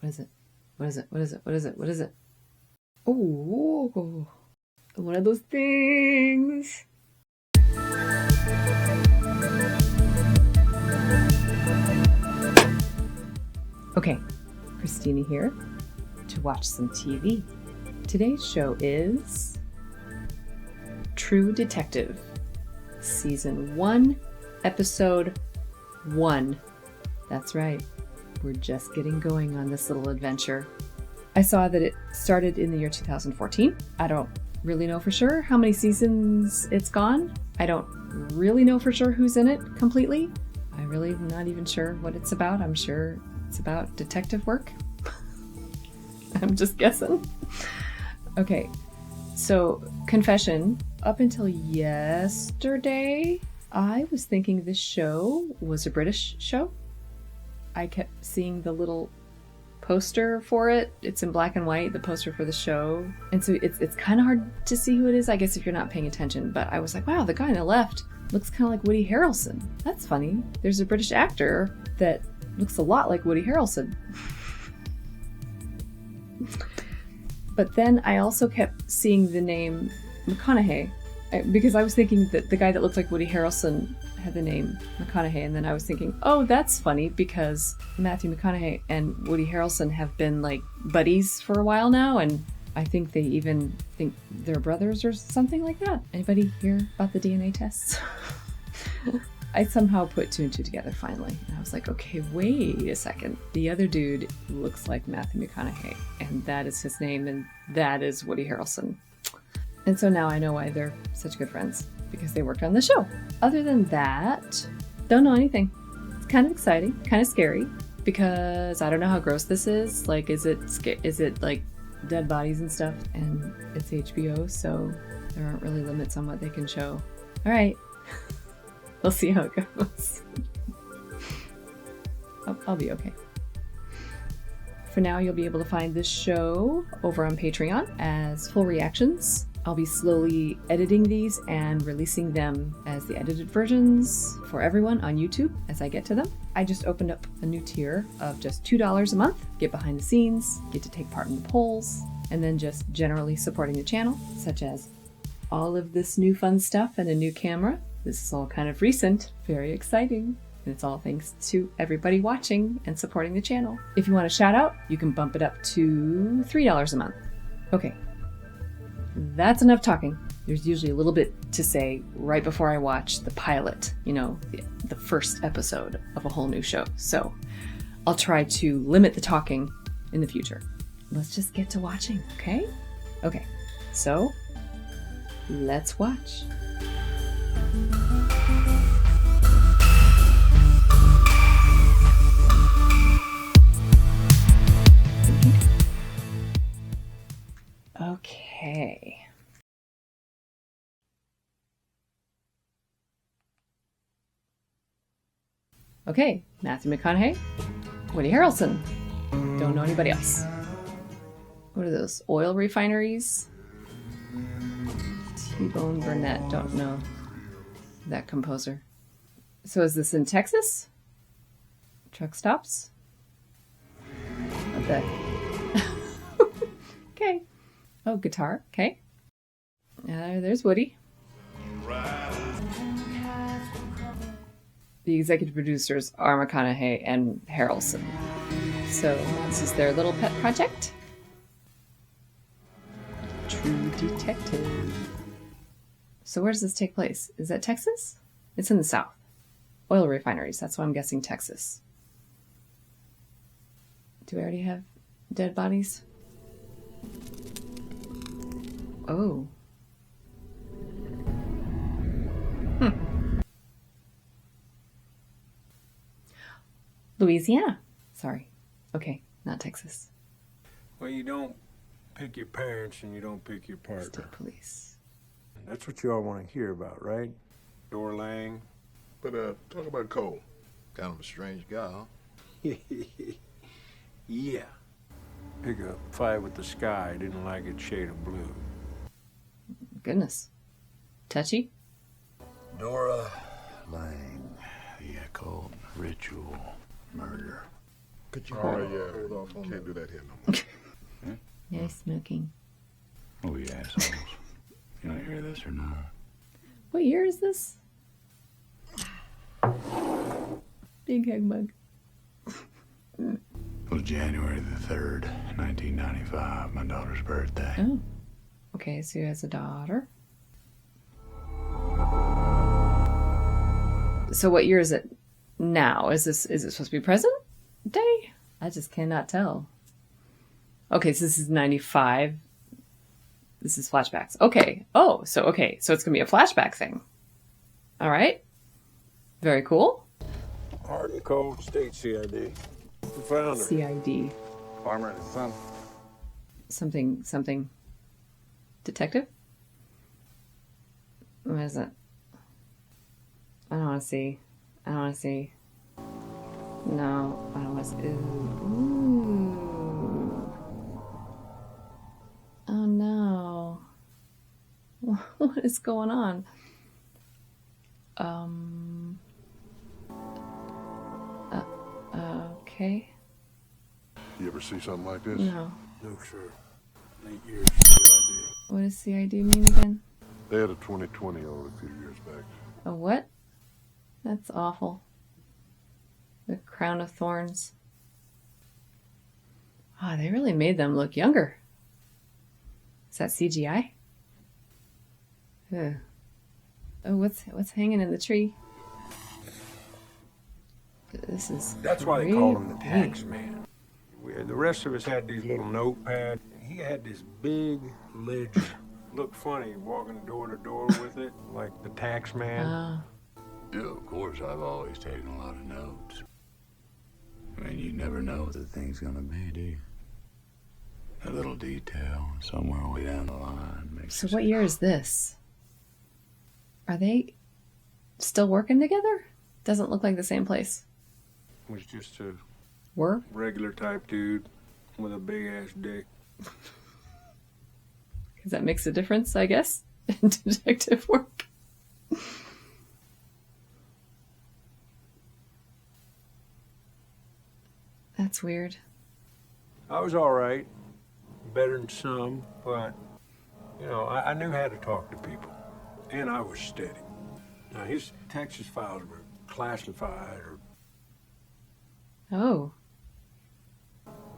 What is it? What is it? What is it? What is it? What is it? Oh, one of those things. Okay, Christina here to watch some TV. Today's show is True Detective, Season 1, Episode 1. That's right, we're just getting going on this little adventure. I saw that it started in the year 2014. I don't really know for sure how many seasons it's gone. I don't really know for sure who's in it completely. I'm really not even sure what it's about. I'm sure it's about detective work. I'm just guessing. Okay, so confession, up until yesterday, I was thinking this show was a British show. I kept seeing the little poster for it. It's in black and white, the poster for the show. And so it's kind of hard to see who it is, I guess, if you're not paying attention. But I was like, wow, the guy on the left looks kind of like Woody Harrelson. That's funny. There's a British actor that looks a lot like Woody Harrelson. But then I also kept seeing the name McConaughey, because I was thinking that the guy that looked like Woody Harrelson had the name McConaughey, and then I was thinking, oh, that's funny because Matthew McConaughey and Woody Harrelson have been like buddies for a while now, and I think they even think they're brothers or something like that. Anybody hear about the DNA tests? I somehow put two and two together finally. And I was like, okay, wait a second. The other dude looks like Matthew McConaughey, and that is his name, and that is Woody Harrelson. And so now I know why they're such good friends, because they worked on the show. Other than that, don't know anything. It's kind of exciting, kind of scary, because I don't know how gross this is. Like, is it like dead bodies and stuff? And it's HBO, so there aren't really limits on what they can show. All right. We'll see how it goes. I'll be okay. For now, you'll be able to find this show over on Patreon as full reactions. I'll be slowly editing these and releasing them as the edited versions for everyone on YouTube as I get to them. I just opened up a new tier of just $2 a month. Get behind the scenes, get to take part in the polls, and then just generally supporting the channel, such as all of this new fun stuff and a new camera. This is all kind of recent, very exciting, and it's all thanks to everybody watching and supporting the channel. If you want a shout out, you can bump it up to $3 a month. Okay, that's enough talking. There's usually a little bit to say right before I watch the pilot, the first episode of a whole new show. So I'll try to limit the talking in the future. Let's just get to watching, okay? Okay, so let's watch. Okay. Okay, Matthew McConaughey, Woody Harrelson. Don't know anybody else. What are those? Oil refineries? T-Bone Burnett, don't know that composer. So is this in Texas? Truck stops? What the? Okay. Oh, guitar. Okay. There's Woody. The executive producers are McConaughey and Harrelson. So this is their little pet project. True Detective. So where does this take place? Is that Texas? It's in the South. Oil refineries. That's why I'm guessing Texas. Do we already have dead bodies? Oh. Louisiana. Sorry. Okay, not Texas. Well, you don't pick your parents and you don't pick your partner. State police. That's what you all want to hear about, right? Door Lang. But talk about Cole. Kind of a strange guy, huh? Yeah. Pick a fight with the sky. Didn't like its shade of blue. Goodness. Touchy? Dora Lang. Yeah, cold ritual murder. Could you hold off on can't do that here no more. No smoking. Oh, you assholes. You don't hear this or not? What year is this? Big hug mug. It was January the 3rd, 1995, my daughter's birthday. Oh. Okay, so he has a daughter. So what year is it now? Is it supposed to be present day? I just cannot tell. Okay, so this is 95. This is flashbacks. Okay. Oh, so it's going to be a flashback thing. All right. Very cool. Hard and cold state CID. We found her. CID. Farmer and his son. Something. Detective? What is it? I don't want to see. No, I don't want to see. Ooh. Oh no. What is going on? Okay. You ever see something like this? No. No, sir. 8 years CID. What does CID mean again? They had a 2020 over a few years back. A what? That's awful. The crown of thorns. Oh, they really made them look younger. Is that CGI? Ugh. Oh, what's hanging in the tree? This is. That's why they call him the creepy. tax man. The rest of us had these little notepads. He had this big ledger. Looked funny walking door to door with it, like the tax man. Yeah, of course, I've always taken a lot of notes. I mean, you never know what the thing's gonna be, do you? A little detail somewhere way down the line makes So you what say, year is this? Are they still working together? Doesn't look like the same place. Was just a Were? regular type dude with a big ass dick. Because that makes a difference, I guess, in detective work. That's weird. I was all right, better than some, but you know, I knew how to talk to people, and I was steady. Now his Texas files were classified, Oh.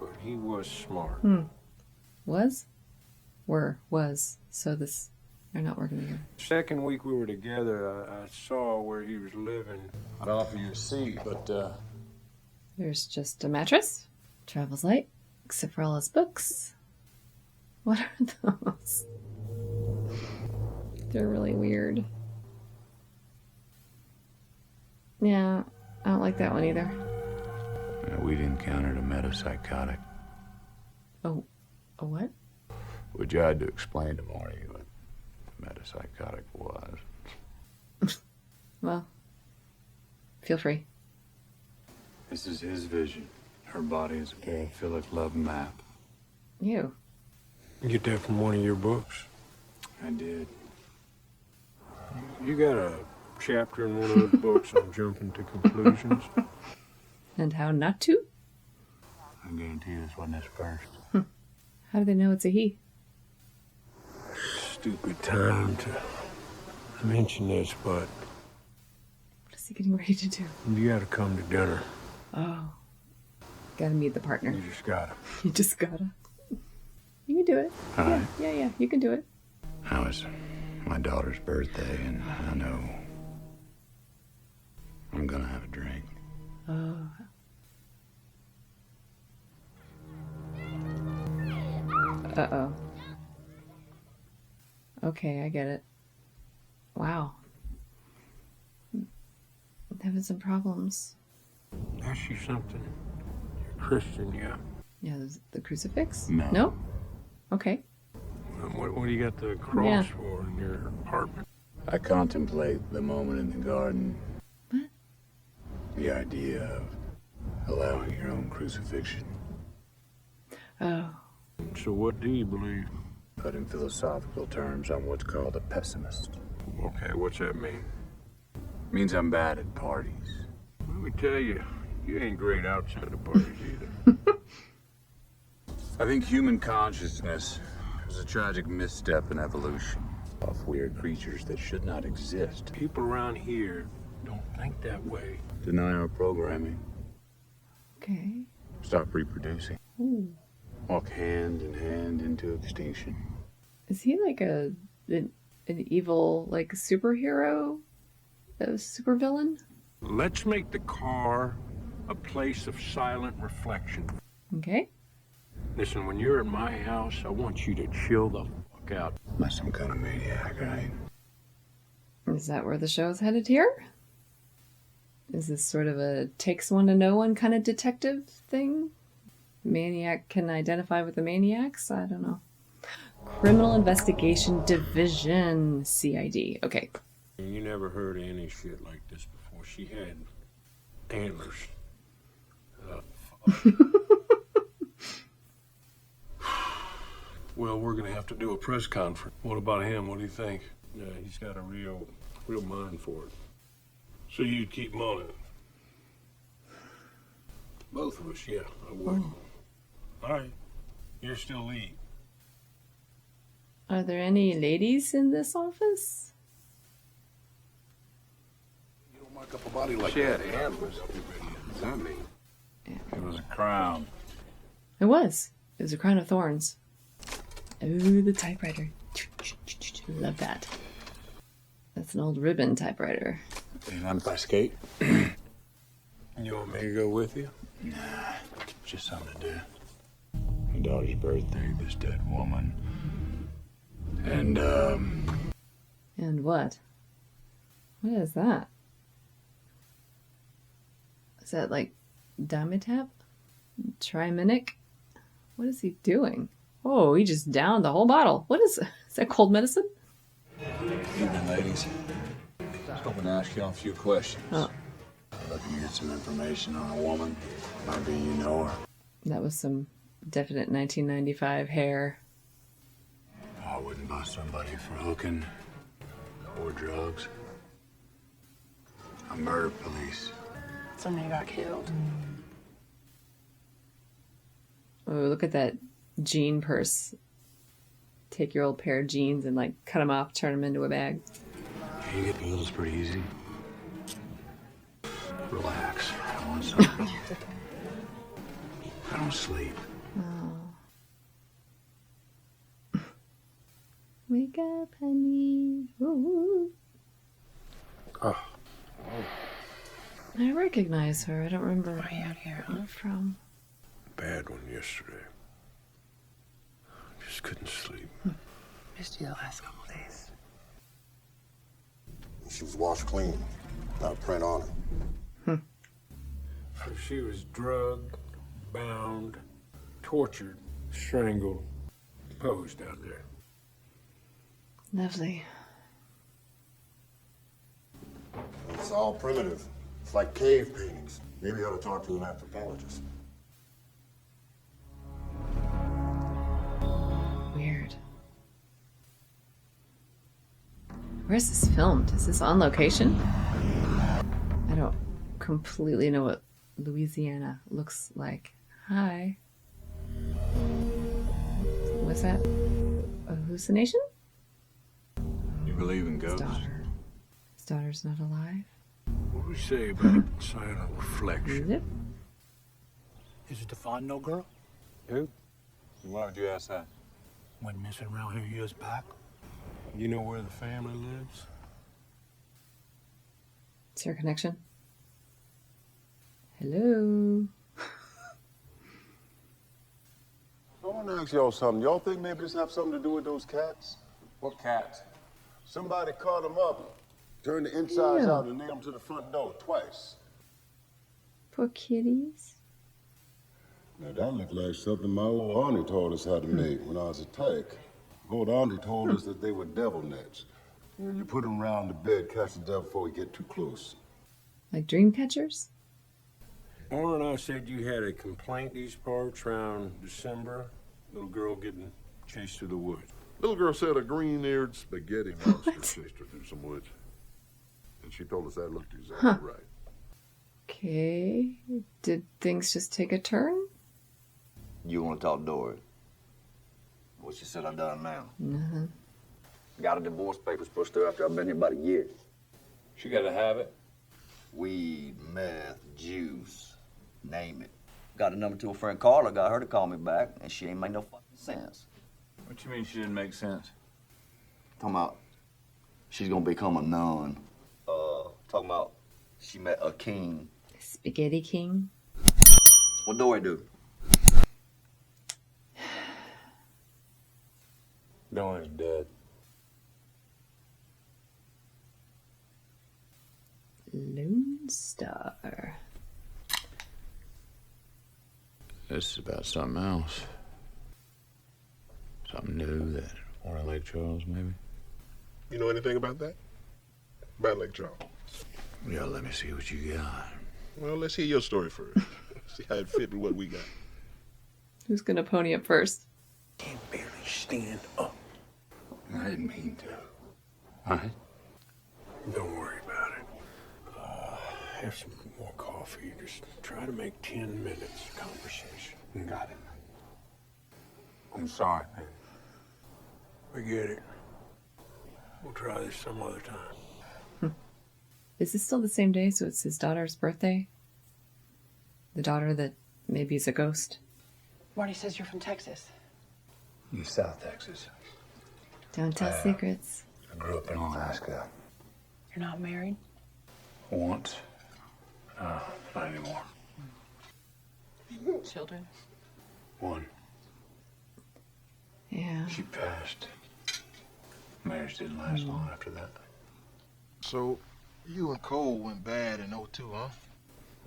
but he was smart. Was? Were. Was. So this... They're not working together. Second week we were together, I saw where he was living. I'd offer you a seat, but There's just a mattress. Travels light, except for all his books. What are those? They're really weird. Yeah, I don't like that one either. we'd encountered a metapsychotic. Oh, a what? We tried to explain to Marty what metapsychotic was. Well, feel free. This is his vision. Her body is a paraphilic love map. You. You get that from one of your books? I did. You got a chapter in one of those books on jumping to conclusions? And how not to? I guarantee you this wasn't his first. How do they know it's a he? Stupid time to mention this, but What is he getting ready to do? you gotta come to dinner. Oh. Gotta meet the partner. You just gotta. You just gotta. You can do it. All right. Yeah, you can do it. Now it's my daughter's birthday, and I know I'm gonna have a drink. Oh. Uh-oh. Okay, I get it. Wow. Having some problems. Ask you something. You're Christian, yeah. Yeah, the crucifix? No. No? Okay. What do you got the cross Yeah. for in your apartment? I contemplate the moment in the garden. What? The idea of allowing your own crucifixion. Oh. So what do you believe? Put in philosophical terms, I'm what's called a pessimist. Okay, what's that mean? Means I'm bad at parties. Let me tell you, You ain't great outside the parties either. I think human consciousness was a tragic misstep in evolution of weird creatures that should not exist. People around here don't think that way. Deny our programming. Okay. Stop reproducing. Ooh. Walk hand in hand into extinction. Is he like an evil, like, superhero? A supervillain? Let's make the car a place of silent reflection. Okay. Listen, when you're at my house, I want you to chill the fuck out. Like some kind of maniac, right? Is that where the show's headed here? Is this sort of a takes one to know one kind of detective thing? Maniac can identify with the maniacs? I don't know. Criminal Investigation Division, CID. Okay. You never heard any shit like this before. She had antlers. Well, we're gonna have to do a press conference. What about him? What do you think? Yeah, he's got a real mind for it. So you'd keep him on it? Both of us, yeah, I would. Oh. All right, you're still lead. Are there any ladies in this office? You don't mark up a body like She that. had antlers. I mean, It was a crown. It was. It was a crown of thorns. Oh, the typewriter. Love that. That's an old ribbon typewriter. And I'm by skate. you want me to go with you? Nah, just something to do. My daughter's birthday, this dead woman. And, And what? What is that? Is that like Dimetap? Triminic? What is he doing? Oh, he just downed the whole bottle. What is that cold medicine? evening, ladies. Just hoping to ask y'all a few questions. Oh, Looking to get some information on a woman. Maybe you know her. that was some definite 1995 hair. I wouldn't bust somebody for hooking or drugs. I'm murder police. Somebody got killed. Oh, look at that jean purse. Take your old pair of jeans and like cut them off, turn them into a bag. You get pills pretty easy. Relax. I want something. I don't sleep. Wake up, honey. Ooh. Oh. I recognize her. I don't remember Why are you out here, where huh? from. Bad one yesterday. Just couldn't sleep. Missed you the last couple days. She was washed clean. Not a print on her. She was drugged, bound, tortured, strangled, posed out there. Lovely. It's all primitive. It's like cave paintings. Maybe you ought to talk to an anthropologist. Weird. Where's this filmed? Is this on location? I don't completely know what Louisiana looks like. Hi. Was that a hallucination? You believe in His ghosts? daughter. His daughter's not alive. What do we say about silent reflection? Is it? Is it to find no girl? Who? Why would you ask that? Went missing around here years back. You know where the family lives? Is there a connection? Hello? I want to ask y'all something. Y'all think maybe this have something to do with those cats? What cats? Somebody caught them up, turned the insides Ew. out, and nailed them to the front door twice. Poor kitties. Now, that looked like something my old auntie taught us how to make when I was a tyke. Old auntie told us that they were devil nets. You put them around the bed, catch the devil before he get too close. Like dream catchers? Or and I said you had a complaint these parts around December. Little girl getting chased through the woods. Little girl said a green-eared spaghetti monster chased her through some woods. And she told us that looked exactly right. Okay. Did things just take a turn? You want to talk to Dory? What she said I done now. Uh-huh. Got a divorce papers pushed through after I've been here about a year. She got to have it. Weed, meth, juice, name it. Got a number to a friend Carla, got her to call me back, and she ain't made no fucking sense. What you mean she didn't make sense? Talking about she's gonna become a nun. Talking about she met a king. Spaghetti King. What Dory do? Dory's dead. Lone Star. This is about something else. Something new that or Lake Charles, maybe? You know anything about that? About Lake Charles? Yeah, let me see what you got. Well, let's hear your story first. See how it fit with what we got. Who's gonna pony up first? Can't barely stand up. I didn't mean to. All right. Don't worry about it. Have some more coffee. Just try to make 10 minutes of conversation. Got it. I'm sorry, man. Forget it. We'll try this some other time. Is this still the same day, so it's his daughter's birthday? The daughter that maybe is a ghost? Marty says you're from Texas. You South Texas. Don't tell secrets. I grew up in Alaska. You're not married? Once. Not anymore. Children? One. Yeah. She passed. Marriage didn't last long after that. So, you and Cole went bad in '02, huh?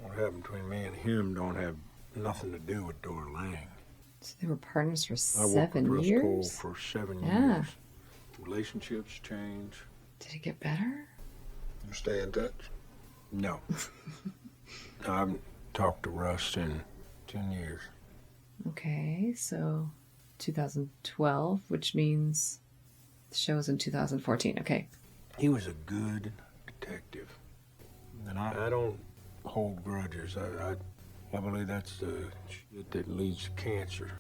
What happened between me and him don't have nothing to do with Dora Lang. So they were partners for I worked with 7 Russ years? Cole for 7 Yeah. years. Relationships change. Did it get better? You stay in touch? No. I haven't talked to Russ in 10 years. Okay, so 2012, which means the show was in 2014. Okay. He was a good detective. And I don't hold grudges. I believe that's the shit that leads to cancer.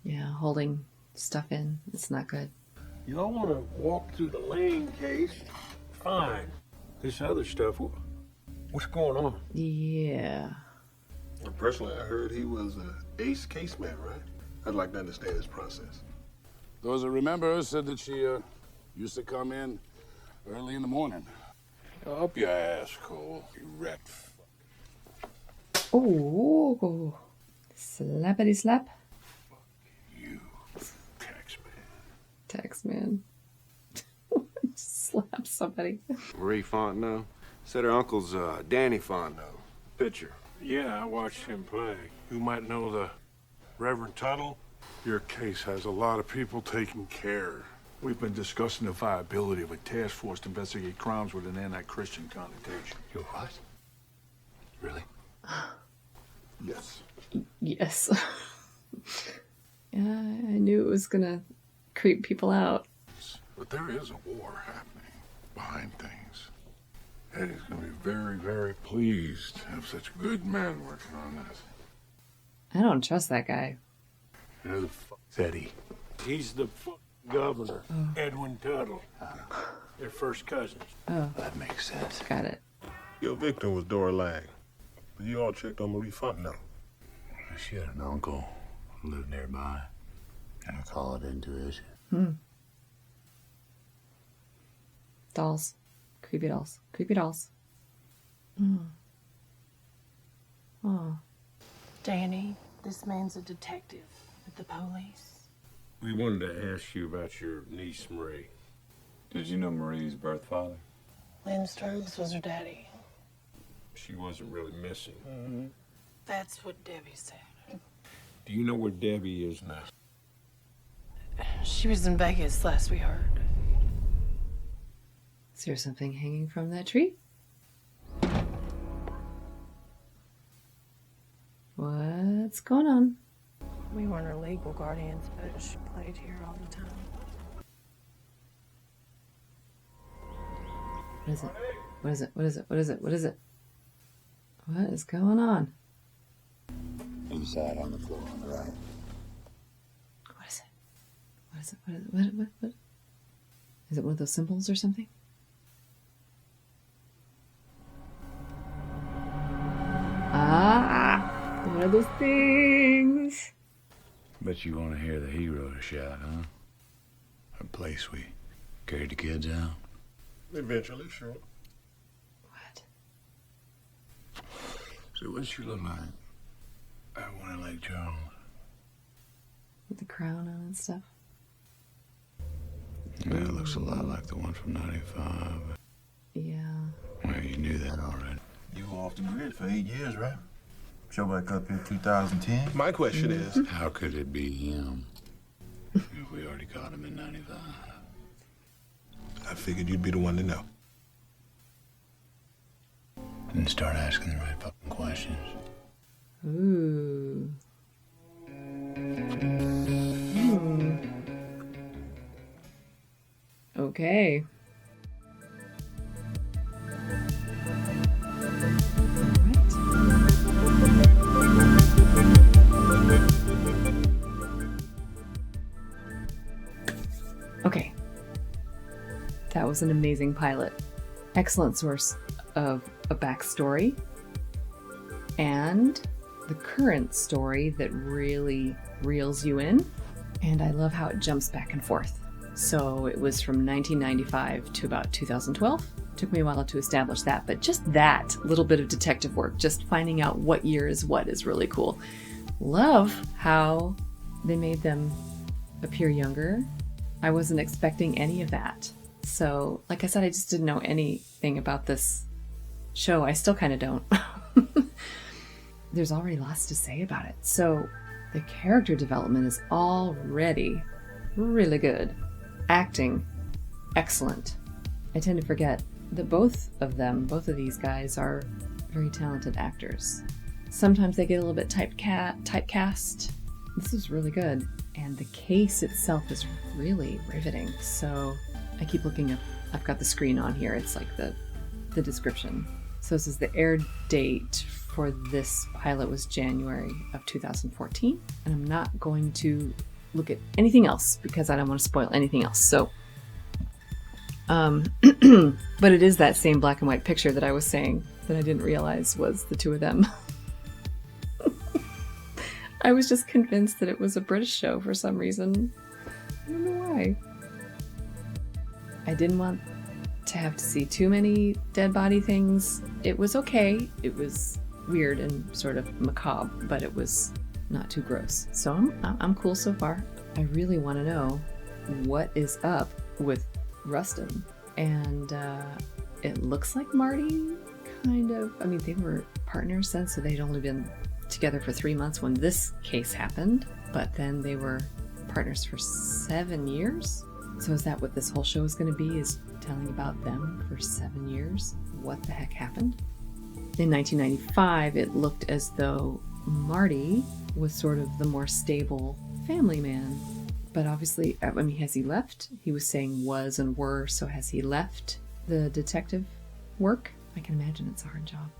Yeah, holding stuff in. It's not good. Y'all want to walk through the Lane case? Fine. This other stuff, what's going on? Yeah. Well, personally, I heard he was an ace caseman, right? I'd like to understand his process. Those that remember said that she used to come in early in the morning. Up your ass, Cole. You rat. Oh, slappity slap. You, tax man. Tax man. Slap somebody. Marie Fontenot. Said her uncle's Danny Fontenot. Pitcher. Yeah, I watched him play. You might know the Reverend Tuttle. Your case has a lot of people taking care. We've been discussing the viability of a task force to investigate crimes with an anti-Christian connotation. You what? Really? Yes. Yes. Yeah, I knew it was gonna creep people out. But there is a war happening behind things. Eddie's gonna be very, very pleased to have such good men working on this. I don't trust that guy. Who the fuck's Eddie? He's the governor, Edwin Tuttle. They're first cousins. Oh, That makes sense. got it. Your victim was Dora Lang. But you all checked on Marie Fontenot. She had an uncle who lived nearby. And I call it intuition. Dolls. Creepy dolls. Creepy dolls. Oh. Danny, this man's a detective with the police. We wanted to ask you about your niece, Marie. Did you know Marie's birth father? Lynn Strobes was her daddy. She wasn't really missing. That's what Debbie said. Do you know where Debbie is now? She was in Vegas last we heard. Is there something hanging from that tree? What's going on? We weren't her legal guardians, but she played here all the time. What is it? What is it? What is it? What is it? What is it? What is going on? Inside on the floor on the right. What is it? What is it? What? Is it one of those symbols or something? Ah! One of those things! Bet you want to hear the hero shout, huh? A place we carried the kids out. Eventually, sure. What? So what she look like? I want to Lake Charles. With the crown on and stuff? Yeah, it looks a lot like the one from 95. Yeah. Well, you knew that already. You were off the grid for 8 years, right? Show back up in 2010. My question is, How could it be him? If we already caught him in 95. I figured you'd be the one to know. And start asking the right fucking questions. Ooh. Okay. Okay. That was an amazing pilot. Excellent source of a backstory. And the current story that really reels you in. And I love how it jumps back and forth. So it was from 1995 to about 2012. Took me a while to establish that, but just that little bit of detective work, just finding out what year is what, is really cool. Love how they made them appear younger. I wasn't expecting any of that. So, like I said, I just didn't know anything about this show. I still kind of don't. There's already lots to say about it. So, the character development is already really good. Acting, excellent. I tend to forget that both of these guys are very talented actors. Sometimes they get a little bit typecast. This is really good. And the case itself is really riveting. So I keep looking up. I've got the screen on here. It's like the description. So this is the air date for this pilot was January of 2014. And I'm not going to look at anything else because I don't want to spoil anything else. So, but it is that same black and white picture that I was saying that I didn't realize was the two of them. I was just convinced that it was a British show for some reason. I don't know why. I didn't want to have to see too many dead body things. It was okay. It was weird and sort of macabre, but it was not too gross. So I'm cool so far. I really want to know what is up with Rustin. And it looks like Marty kind of, I mean, they were partners then, so they'd only been together for 3 months when this case happened, but then they were partners for 7 years. So is that what this whole show is going to be, is telling about them for 7 years? What the heck happened? In 1995, it looked as though Marty was sort of the more stable family man. But obviously, I mean, has he left? He was saying was and were, so has he left the detective work? I can imagine it's a hard job.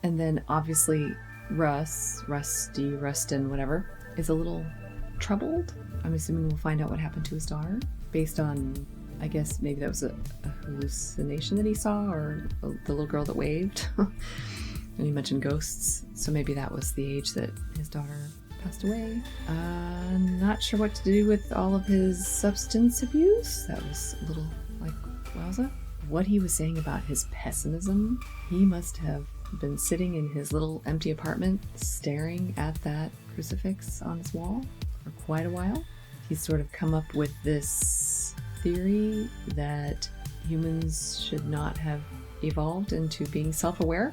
And then obviously Rustin, whatever, is a little troubled. I'm assuming we'll find out what happened to his daughter based on, I guess maybe that was a hallucination that he saw, or the little girl that waved. And he mentioned ghosts, so maybe that was the age that his daughter passed away. Not sure what to do with all of his substance abuse. That was a little like, wowza. What he was saying about his pessimism, he must have been sitting in his little empty apartment staring at that crucifix on his wall for quite a while. He's sort of come up with this theory that humans should not have evolved into being self-aware.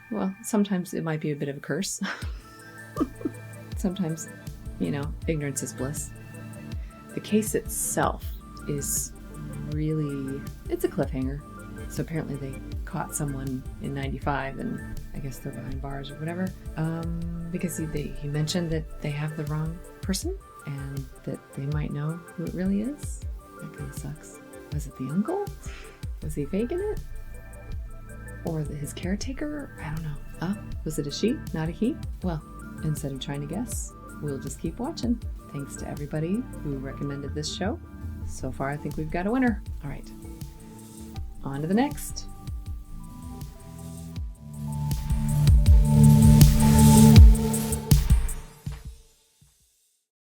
Well, sometimes it might be a bit of a curse. Sometimes, ignorance is bliss. The case itself is really, it's a cliffhanger. So apparently they caught someone in 95 and I guess they're behind bars or whatever. Because he mentioned that they have the wrong person and that they might know who it really is. That kind of sucks. Was it the uncle? Was he faking it? Or his caretaker? I don't know. Was it a she, not a he? Well, instead of trying to guess, we'll just keep watching. Thanks to everybody who recommended this show. So far, I think we've got a winner. All right, on to the next.